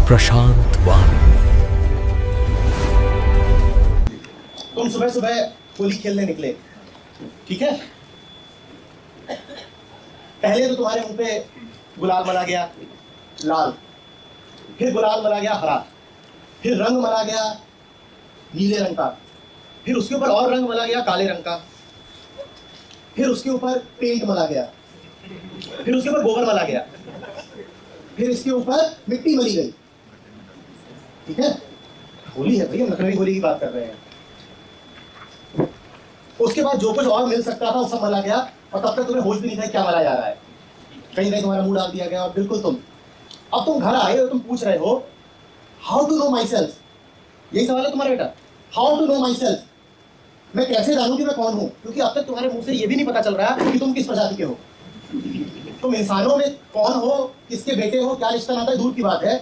प्रशांत वाणी। तुम सुबह सुबह होली खेलने निकले, ठीक है। पहले तो तुम्हारे मुंह पे गुलाल मरा गया लाल, फिर गुलाल मरा गया हरा, फिर रंग मरा गया नीले रंग का, फिर उसके ऊपर और रंग मला गया काले रंग का, फिर उसके ऊपर पेंट मला गया, फिर उसके ऊपर गोबर मला गया, फिर इसके ऊपर मिट्टी मली गई, ठीक है। होली है भैया, नकली होली की बात कर रहे हैं। उसके बाद जो कुछ और मिल सकता था वो सब मला गया, और तब तक तुम्हें होश भी नहीं था क्या मला जा रहा है। कहीं कहीं तुम्हारा मुंह डाल दिया गया, और बिल्कुल अब तुम घर आए हो, तुम पूछ रहे हो how to know myself. यही सवाल है तुम्हारा बेटा, how to know myself, मैं कैसे जानूं कि मैं कौन हूं। क्योंकि अब तक तुम्हारे मुंह से ये भी नहीं पता चल रहा कि तुम किस प्रजाति के हो, तुम इंसानों में कौन हो, किसके बेटे हो, क्या रिश्ता नाता है, दूर की बात है।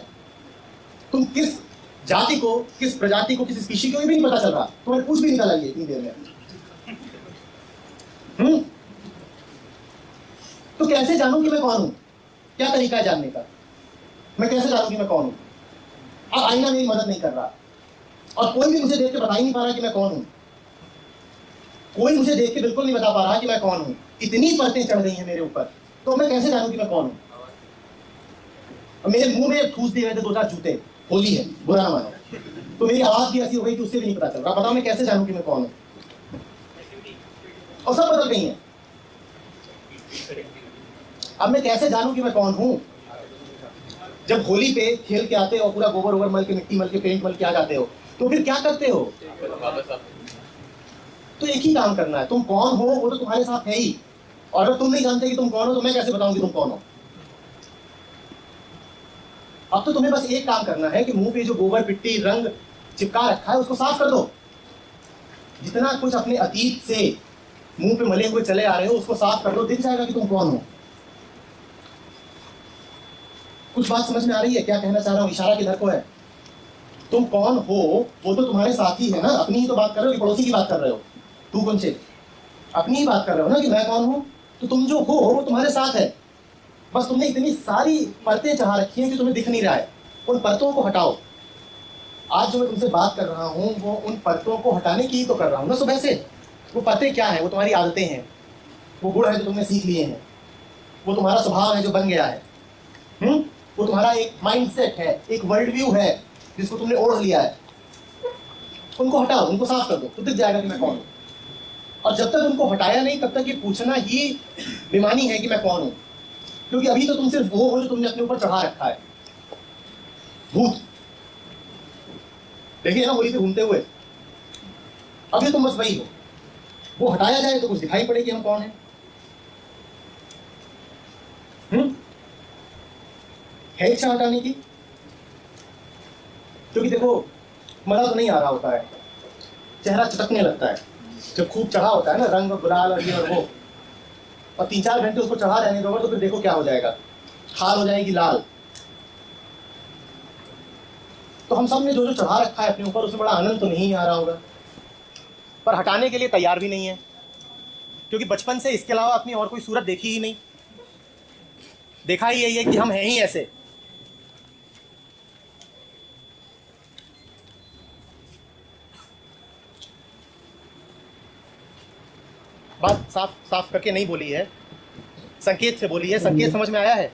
तुम किस जाति को, किस प्रजाति को, किस स्पीशी को, ये भी नहीं पता चल रहा। तुम्हें पूछ भी निकाला ये इतनी देर में। तो कैसे जानूं कि मैं कौन हूं, क्या तरीका है जानने का, मैं कैसे जानूं कि मैं कौन हूं। अब आईना मेरी मदद नहीं कर रहा, और कोई भी मुझे देख के बता ही नहीं पा रहा कि मैं कौन हूं। कोई मुझे देख के बिल्कुल नहीं बता पा रहा कि मैं कौन हूं। इतनी परतें चढ़ गई हैं मेरे ऊपर, तो मैं कैसे जानूं कि मैं कौन हूं। मेरे मुंह में ठूस दिए गए थे 2-4 जूते, होली है बुरा ना मानो, तो मेरी आवाज भी ऐसी हो गई कि उससे भी नहीं पता चल रहा। बताओ मैं कैसे जानूं कि मैं कौन हूं। और सब बदल गई हैं। अब मैं कैसे जानूं कि मैं कौन हूं। जब होली पे खेल के आते हो, पूरा गोबर ओबर मल के, मिट्टी मल के, पेंट मल के आ जाते हो, तो फिर क्या करते हो। तो एक ही काम करना है, तुम कौन हो वो तो तुम्हारे साथ है ही। और अगर तुम नहीं जानते कि तुम कौन हो, तो मैं कैसे बताऊं कि तुम कौन हो। अब तो तुम्हें बस एक काम करना है कि मुंह पे जो गोबर मिट्टी रंग चिपका रखा है उसको साफ कर दो। जितना कुछ अपने अतीत से मुंह पे मले हुए चले आ रहे हो उसको साफ कर दो, दिख जाएगा कि तुम कौन हो। कुछ बात समझ में आ रही है क्या कहना चाह रहा हूं, इशारा किधर को है। तुम कौन हो वो तो तुम्हारे साथ ही है ना। अपनी ही तो बात कर रहे हो कि पड़ोसी की बात कर रहे हो। तू कौन से, अपनी ही बात कर रहे हो ना कि मैं कौन हूं। तो तुम जो हो वो तुम्हारे साथ है, बस तुमने इतनी सारी परतें चढ़ा रखी हैं कि तुम्हें दिख नहीं रहा है। उन परतों को हटाओ। आज जो मैं तुमसे बात कर रहा हूं वो उन परतों को हटाने की ही तो कर रहा हूं ना सुबह से। वो परतें क्या है, वो तुम्हारी आदतें हैं, वो गुण है जो तुमने सीख लिए हैं, वो तुम्हारा स्वभाव है जो बन गया है। वो तुम्हारा एक माइंडसेट है, एक वर्ल्ड व्यू है जिसको तुमने ओढ़ लिया है। उनको हटाओ, उनको साफ कर दो, तो दिख जाएगा कि मैं कौन हूं। और जब तक उनको हटाया नहीं तब तक ये पूछना ही बेमानी है कि मैं कौन हूं। क्योंकि अभी तो तुम सिर्फ वो हो जो तुमने अपने ऊपर चढ़ा रखा है, भूत। देखिए ना होली पे घूमते हुए, अभी तुम बस वही हो। वो हटाया जाए तो कुछ दिखाई पड़े कि हम कौन हैं। है इच्छा हटाने की। क्योंकि देखो मजा तो नहीं आ रहा होता है, चेहरा चटकने लगता है जब खूब चढ़ा होता है ना रंग गुलाल और ये और वो। और 3-4 घंटे उसको चढ़ा रहने दोगे तो फिर देखो क्या हो जाएगा, खाल हो जाएगी लाल। तो हम सब ने जो जो चढ़ा रखा है अपने ऊपर उसमें बड़ा आनंद तो नहीं आ रहा होगा, पर हटाने के लिए तैयार भी नहीं है। क्योंकि बचपन से इसके अलावा अपनी और कोई सूरत देखी ही नहीं। देखा ही यही है कि हम हैं ही ऐसे। बात साफ साफ करके नहीं बोली है, संकेत से बोली है। संकेत समझ में आया है।